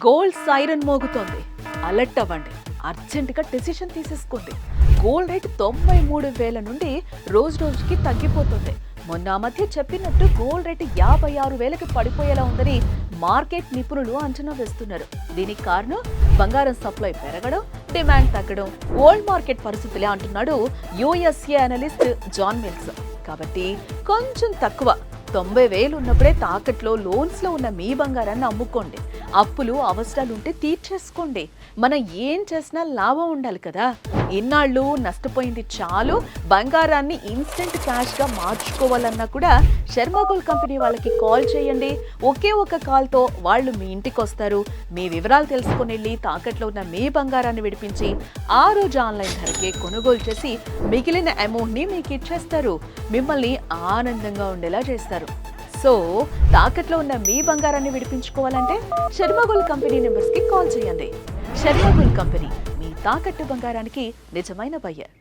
Gold siren మోగుతోంది. Alert అవ్వండి. అర్జెంటుగా decision తీసేసుకోండి. గోల్డ్ రేట్ 93,000 నుండి రోజు రోజుకి తగ్గిపోతుంది. మొన్న మధ్య చెప్పినట్టు గోల్డ్ రేట్ 56,000కి పడిపోయేలా ఉందని మార్కెట్ నిపుణులు అంచనా వేస్తున్నారు. దీనికి కారణం బంగారం సప్లై పెరగడం, డిమాండ్ తగ్గడం, వరల్డ్ మార్కెట్ పరిస్థితులే అంటున్నాడు యుఎస్ఏ అనలిస్ట్ జాన్ మిల్స్. కాబట్టి కొంచెం తక్కువ 90,000 ఉన్నప్పుడే తాకట్లో లోన్స్ లో ఉన్న మీ బంగారాన్ని అమ్ముకోండి. అప్పులు అవసరాలుంటే తీర్చేసుకోండి. మనం ఏం చేసినా లాభం ఉండాలి కదా. ఇన్నాళ్ళు నష్టపోయింది చాలు. బంగారాన్ని ఇన్స్టెంట్ క్యాష్ గా మార్చుకోవాలన్నా కూడా శర్మ గోల్డ్ కంపెనీ వాళ్ళకి కాల్ చేయండి. ఒకే ఒక కాల్ తో వాళ్ళు మీ ఇంటికి వస్తారు. మీ వివరాలు తెలుసుకుని వెళ్ళి తాకట్లో ఉన్న మీ బంగారాన్ని విడిపించి ఆ రోజు ఆన్లైన్ ధరకే కొనుగోలు చేసి మిగిలిన అమౌంట్ ని మీకు ఇచ్చేస్తారు. మిమ్మల్ని ఆనందంగా ఉండేలా చేస్తారు. సో తాకట్లో ఉన్న మీ బంగారాన్ని విడిపించుకోవాలంటే శర్మ గోల్డ్ కంపెనీ నెంబర్స్ కి కాల్ చేయండి. శర్మ గోల్డ్ కంపెనీ, మీ తాకట్టు బంగారానికి నిజమైన బయ్యర్.